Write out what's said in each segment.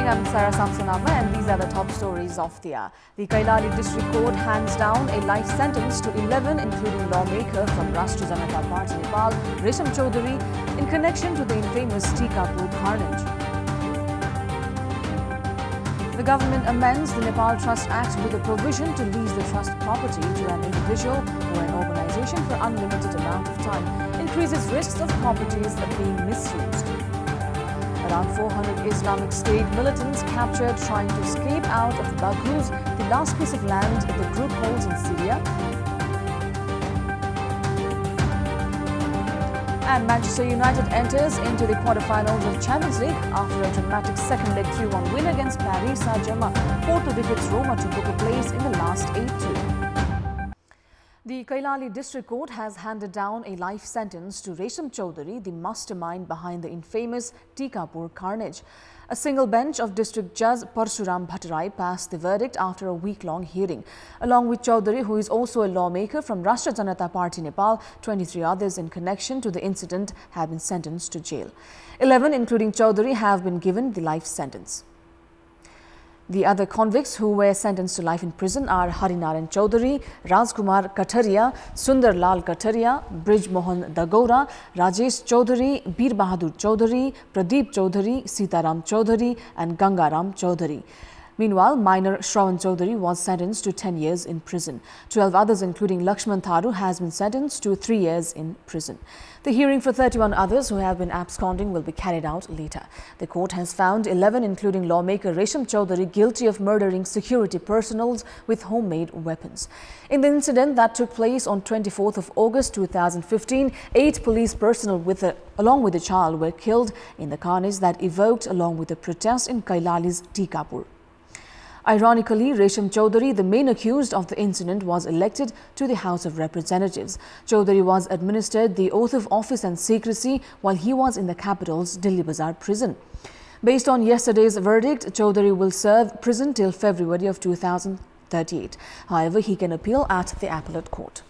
evening, I'm Sarah Samsonama and these are the top stories of the hour. The Kailali District Court hands down a life sentence to 11, including lawmaker from Rashtriya Janata Party Nepal, Resham Chaudhary, in connection to the infamous Kantipur carnage. The government amends the Nepal Trust Act with a provision to lease the trust property to an individual or an organization for unlimited amount of time, increases risks of properties being misused. Around 400 Islamic State militants captured trying to escape out of Baghuz, the last piece of land the group holds in Syria. And Manchester United enters into the quarterfinals of Champions League after a dramatic second leg 3-1 win against Paris Saint-Germain. Porto defeats Roma to book a place in the last 8-2. The Kailali District Court has handed down a life sentence to Resham Chaudhary, the mastermind behind the infamous Kantipur carnage. A single bench of District Judge Parshuram Bhattarai passed the verdict after a week-long hearing. Along with Chaudhary, who is also a lawmaker from Rashtriya Janata Party Nepal, 23 others in connection to the incident have been sentenced to jail. 11, including Chaudhary, have been given the life sentence. The other convicts who were sentenced to life in prison are Harinaran Chaudhary, Rajkumar Kataria, Sundar Lal Kataria, Brij Mohan Dagoura, Rajesh Chaudhary, Bir Bahadur Chaudhary, Pradeep Chaudhary, Sitaram Chaudhary and Gangaram Chaudhary. Meanwhile, minor Shravan Chaudhary was sentenced to 10 years in prison. 12 others, including Lakshman Tharu, has been sentenced to 3 years in prison. The hearing for 31 others who have been absconding will be carried out later. The court has found 11, including lawmaker Resham Chaudhary, guilty of murdering security personnel with homemade weapons. In the incident that took place on 24th of August 2015, 8 police personnel along with a child were killed in the carnage that evoked along with the protest in Kailali's Kantipur. Ironically, Resham Chaudhary, the main accused of the incident, was elected to the House of Representatives. Chaudhary was administered the oath of office and secrecy while he was in the capital's Delhi Bazaar prison. Based on yesterday's verdict, Chaudhary will serve prison till February of 2038. However, he can appeal at the appellate court.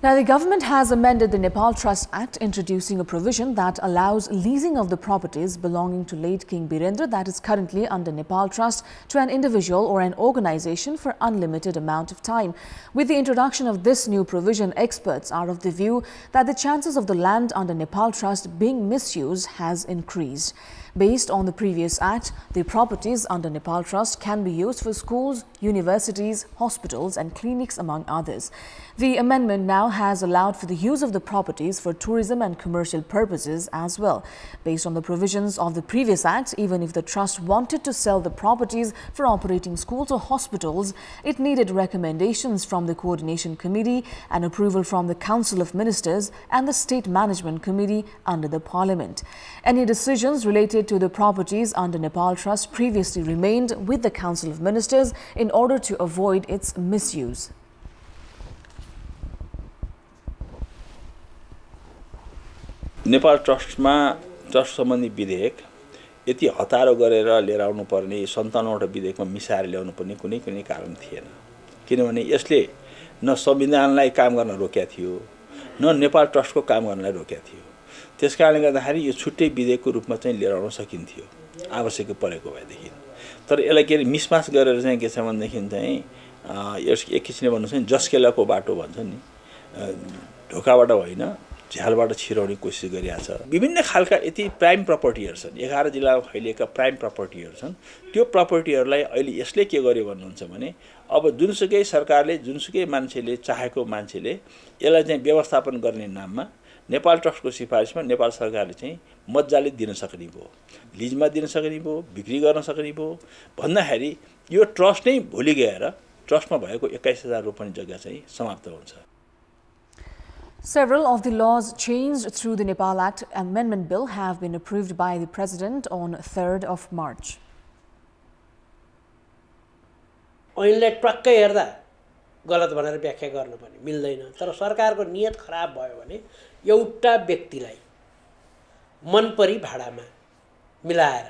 Now, the government has amended the Nepal Trust Act, introducing a provision that allows leasing of the properties belonging to late King Birendra that is currently under Nepal Trust to an individual or an organization for unlimited amount of time. With the introduction of this new provision, experts are of the view that the chances of the land under Nepal Trust being misused has increased. Based on the previous act, the properties under Nepal Trust can be used for schools, universities, hospitals and clinics, among others. The amendment now has allowed for the use of the properties for tourism and commercial purposes as well. Based on the provisions of the previous act, even if the trust wanted to sell the properties for operating schools or hospitals, it needed recommendations from the Coordination Committee and approval from the Council of Ministers and the State Management Committee under the Parliament. Any decisions related to the properties under Nepal Trust previously remained with the Council of Ministers in order to avoid its misuse. Nepal ट्रस्टमा trust सम्बन्धी विधेयक यति हतारो गरेर लिएर आउनु पर्ने 57वटा विधेयकमा मिसाएर ल्याउनु पर्ने कुनै कारण थिएन किनभने यसले न संविधानलाई काम गर्न रोकेको थियो न नेपाल ट्रस्टको काम गर्नलाई रोकेको थियो त्यसकारणले गर्दाखेरि यो छुट्टै विधेयकको रूपमा चाहिँ लिएर आउन सकिन्थ्यो आवश्यक परेको भएदेखि तर यसलाई के मिसमास गरेर चाहिँ के छ भन्देखि चाहिँ यस एक किसिमले भन्नु चाहिँ जस्केलाको बाटो भन्छ नि ढोकाबाट होइन झ्यालबाट छिराउने कोसिस गरिरहेछ विभिन्न खालका यति प्राइम प्रपर्टीहरु छन् 11 जिल्लामा फैलिएका प्राइम प्रपर्टीहरु छन् त्यो प्रपर्टीहरुलाई अहिले यसले के गर्यो भन्नुहुन्छ भने अब जुनसुकै सरकारले जुनसुकै मान्छेले चाहेको मान्छेले यसलाई चाहिँ व्यवस्थापन गर्ने नाममा नेपाल ट्रस्टको सिफारिसमा नेपाल सरकारले चाहिँ मज्जाले दिन सक्ने भयो लिजमा दिन सक्ने भयो बिक्री गर्न सक्ने भयो भन्दाखेरि यो ट्रस्ट नै भोलि गएर ट्रस्टमा भएको 21000 रोपनी जग्गा चाहिँ समाप्त हुन्छ। Several of the laws changed through the Nepal Act Amendment Bill have been approved by the President on 3rd of March. ऐनलाई टक्कै हेर्दा गलत भनेर व्याख्या गर्न पनि मिल्दैन तर सरकारको नियत खराब भयो भने एउटा व्यक्तिलाई मनपरी भाडामा मिलाएर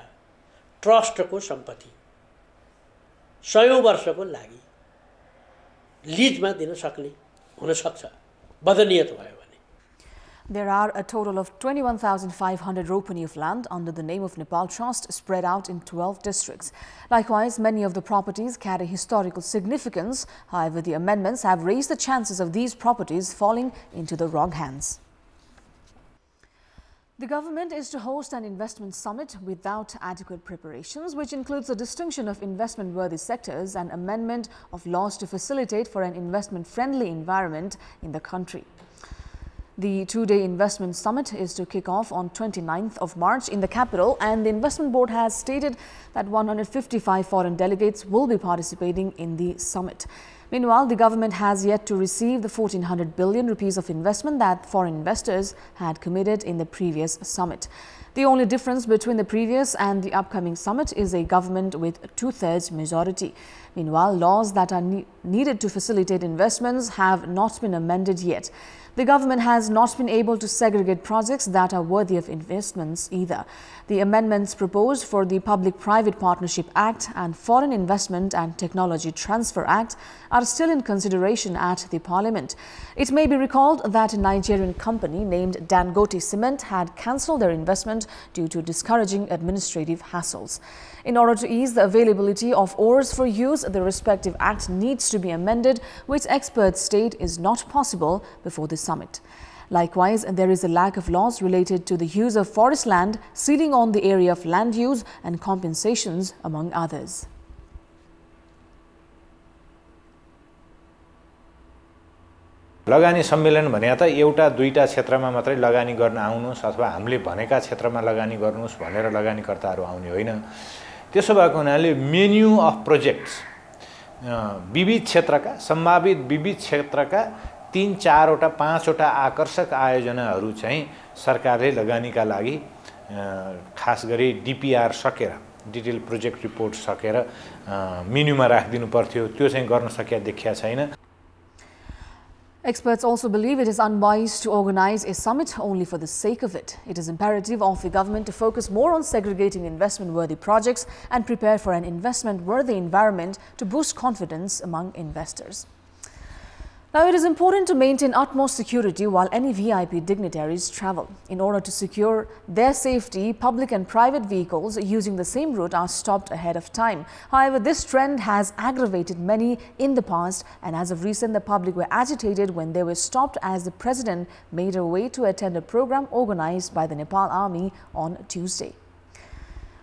ट्रस्टको सम्पत्ति 100 वर्षको लागि लिजमा दिन सक्ने हुन सक्छ बदनियत भयो भने। There are a total of 21,500 ropani of land under the name of Nepal Trust spread out in 12 districts. Likewise, many of the properties carry historical significance. However, the amendments have raised the chances of these properties falling into the wrong hands. The government is to host an investment summit without adequate preparations, which includes the distinction of investment-worthy sectors and amendment of laws to facilitate for an investment-friendly environment in the country. The two-day investment summit is to kick off on 29th of March in the capital, and the investment board has stated that 155 foreign delegates will be participating in the summit. Meanwhile, the government has yet to receive the 1,400 billion rupees of investment that foreign investors had committed in the previous summit. The only difference between the previous and the upcoming summit is a government with a two-thirds majority. Meanwhile, laws that are needed to facilitate investments have not been amended yet. The government has not been able to segregate projects that are worthy of investments either. The amendments proposed for the Public-Private Partnership Act and Foreign Investment and Technology Transfer Act are still in consideration at the Parliament. It may be recalled that a Nigerian company named Dangote Cement had cancelled their investment due to discouraging administrative hassles. In order to ease the availability of ores for use, the respective act needs to be amended, which experts state is not possible before the summit. Likewise, there is a lack of laws related to the use of forest land, ceiling on the area of land use and compensations, among others. लगानी सम्मेलन भने त एउटा दुईटा क्षेत्रमा मात्रै लगानी गर्न आउनुस् अथवा हामीले भनेका क्षेत्रमा लगानी गर्नुस् भनेर लगानीकर्ताहरू आउने होइन। त्यसो भएको हुनाले मेन्यु अफ प्रोजेक्ट्स विविध क्षेत्रका सम्भावित विविध क्षेत्रका 3-4 वटा 5 वटा आकर्षक आयोजनाहरू चाहिँ सरकारले लगानीका लागि खास गरी डीपीआर सकेर डिटेल प्रोजेक्ट रिपोर्ट सकेर मेन्युमा राखिदिनु पर्थ्यो। त्यो चाहिँ गर्न सकिया देखिया छैन। Experts also believe it is unwise to organize a summit only for the sake of it. It is imperative of the government to focus more on segregating investment-worthy projects and prepare for an investment-worthy environment to boost confidence among investors. Now, it is important to maintain utmost security while any VIP dignitaries travel. In order to secure their safety, public and private vehicles using the same route are stopped ahead of time. However, this trend has aggravated many in the past, and as of recent, the public were agitated when they were stopped as the president made her way to attend a program organized by the Nepal Army on Tuesday.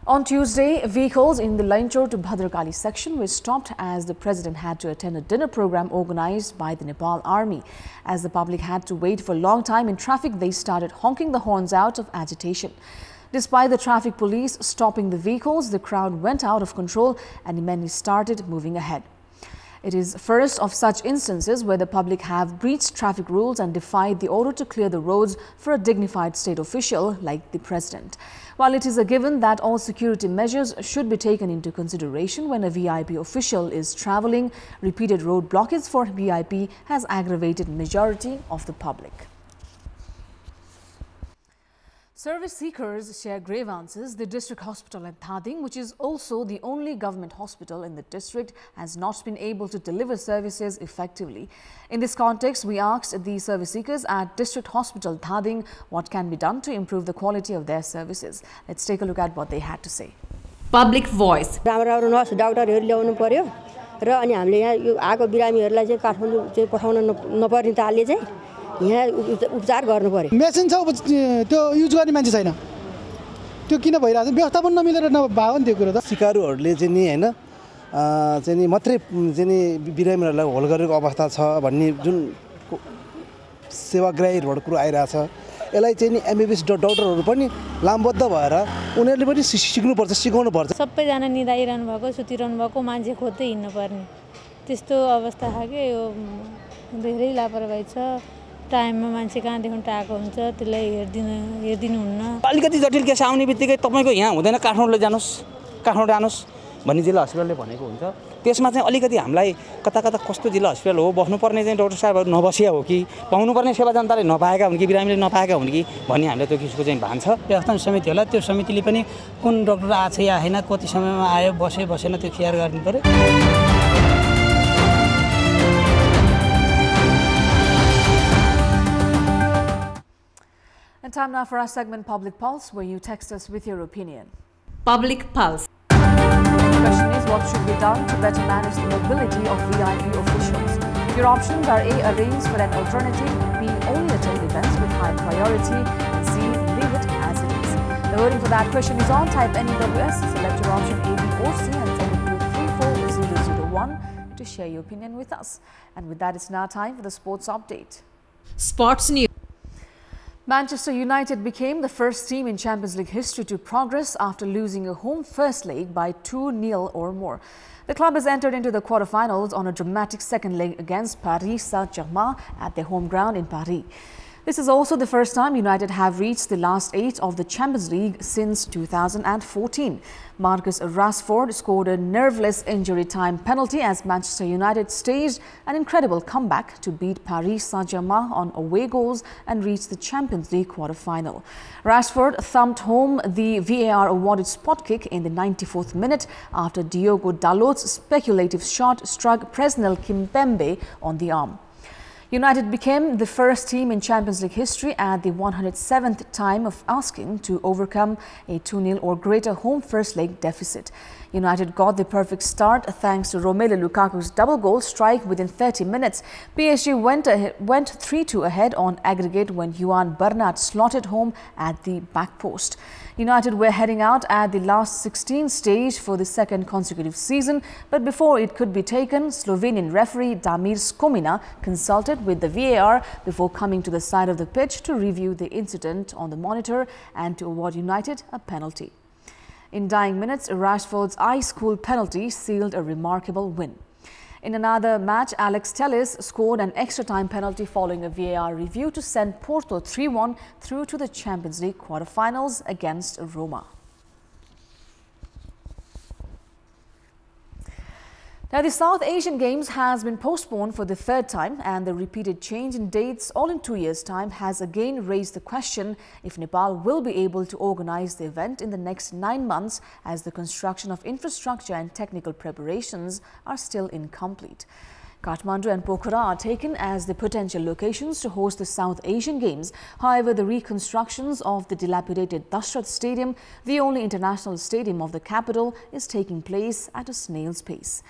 On Tuesday, vehicles in the Lainchor to Bhadrakali section were stopped as the president had to attend a dinner program organized by the Nepal Army. As the public had to wait for a long time in traffic, they started honking the horns out of agitation. Despite the traffic police stopping the vehicles, the crowd went out of control and many started moving ahead. It is first of such instances where the public have breached traffic rules and defied the order to clear the roads for a dignified state official like the president. While it is a given that all security measures should be taken into consideration when a VIP official is traveling, repeated road blockades for VIP has aggravated majority of the public. Service seekers share grievances. The district hospital at Thading, which is also the only government hospital in the district, has not been able to deliver services effectively. In this context, we asked the service seekers at District Hospital Thading what can be done to improve the quality of their services. Let's take a look at what they had to say. Public voice. यहाँ उपचार गर्नु पर्यो machine छ त्यो use गर्ने मान्छे छैन त्यो किन भइराछ व्यवस्थापन नमिलेर नभएको नि त्यो कुरा त सिकारुहरुले चाहिँ नि हैन चाहिँ नि मात्रै चाहिँ नि बिरामीहरुलाई होल गरेको अवस्था छ भन्ने जुन सेवाग्राहीहरुबाट कुरा आइराछ यसलाई चाहिँ नि एमबीबीएस डाक्टरहरु पनि लामबद्ध भएर उनीहरुले पनि सिक्नु पर्छ सिकाउनु पर्छ सबै जना निदाइरहनु भएको सुतिरहनु भएको मान्छे खोज्दै हिड्नु पर्ने त्यस्तो अवस्था छ के यो धेरै लापरवाही छ टाइममा मान्छे कहाँदेखि टाको हुन्छ त्यसलाई हेर्दिनु हुन्न अलिकति जटिल केस आउने बित्तिकै तपाईको यहाँ हुँदैन काठमाडौँ जानुस् काठमाडौँ जानुस् भन्ने जिल्ला अस्पतालले भनेको हुन्छ त्यसमा चाहिँ अलिकति हामीलाई कता कता कस्तो जिल्ला अस्पताल हो बस्नुपर्ने चाहिँ डाक्टर साहबहरु नबसिया हो कि पाउनुपर्ने सेवा जनताले नपाएका हुन् कि बिरामीले नपाएका हुन् कि भन्ने हामीलाई त्यो किसिमको चाहिँ भान छ व्यवस्थापन समिति होला त्यो समितिले पनि कुन डाक्टर आछ या हैन कति समयमा आयो बसेन त्यो ख्याल गर्नु पर्यो Time now for our segment Public Pulse, where you text us with your opinion. Public Pulse. The question is, what should be done to better manage the mobility of VIP officials? Your options are A. Arrange for an alternative, B. Only attend events with high priority, and C. Leave it as it is. The voting for that question is on. Type NEWS, select your option A, B or C and send it to 34001 to share your opinion with us. And with that, it's now time for the sports update. Sports news. Manchester United became the first team in Champions League history to progress after losing a home first leg by 2-0 or more. The club has entered into the quarterfinals on a dramatic second leg against Paris Saint-Germain at their home ground in Paris. This is also the first time United have reached the last 8 of the Champions League since 2014. Marcus Rashford scored a nerveless injury time penalty as Manchester United staged an incredible comeback to beat Paris Saint-Germain on away goals and reach the Champions League quarter-final. Rashford thumped home the VAR-awarded spot kick in the 94th minute after Diogo Dalot's speculative shot struck Presnel Kimpembe on the arm. United became the first team in Champions League history at the 107th time of asking to overcome a 2-0 or greater home first leg deficit. United got the perfect start thanks to Romelu Lukaku's double goal strike within 30 minutes. PSG went 3-2 ahead on aggregate when Juan Bernat slotted home at the back post. United were heading out at the last 16 stage for the second consecutive season, but before it could be taken, Slovenian referee Damir Skomina consulted with the VAR before coming to the side of the pitch to review the incident on the monitor and to award United a penalty. In dying minutes, Rashford's ice-cool penalty sealed a remarkable win. In another match, Alex Telles scored an extra-time penalty following a VAR review to send Porto 3-1 through to the Champions League quarter-finals against Roma. Now, the South Asian Games has been postponed for the third time, and the repeated change in dates all in 2 years' time has again raised the question if Nepal will be able to organize the event in the next 9 months, as the construction of infrastructure and technical preparations are still incomplete. Kathmandu and Pokhara are taken as the potential locations to host the South Asian Games. However, the reconstructions of the dilapidated Dashrath Stadium, the only international stadium of the capital, is taking place at a snail's pace.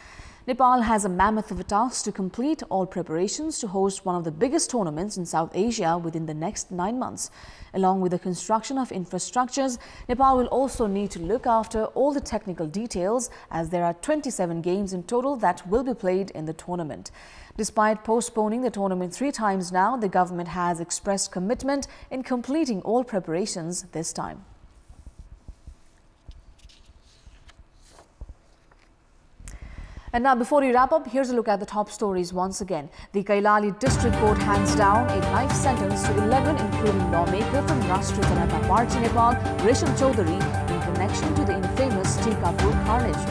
Nepal has a mammoth of a task to complete all preparations to host one of the biggest tournaments in South Asia within the next 9 months. Along with the construction of infrastructures, Nepal will also need to look after all the technical details, as there are 27 games in total that will be played in the tournament. Despite postponing the tournament 3 times now, the government has expressed commitment in completing all preparations this time. And now, before we wrap up, here's a look at the top stories once again. The Kailali District Court hands down a life sentence to 11, including lawmaker from Rashtriya Janata Party Nepal, Resham Chaudhary, in connection to the infamous Kantipur carnage.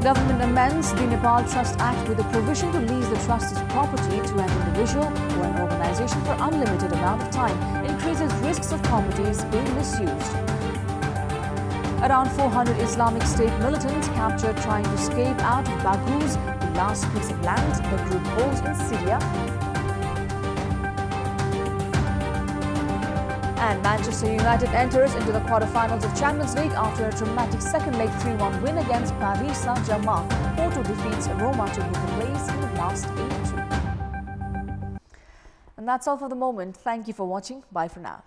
Government amends the Nepal Trust Act with a provision to lease the trust's property to an individual or an organization for unlimited amount of time, increases risks of properties being misused. Around 400 Islamic State militants captured trying to escape out of Baghuz, the last piece of land the group holds in Syria. And Manchester United enters into the quarterfinals of Champions League after a dramatic second leg 3-1 win against Paris Saint-Germain. Porto defeats Roma to book a place in the last 8-2. And that's all for the moment. Thank you for watching. Bye for now.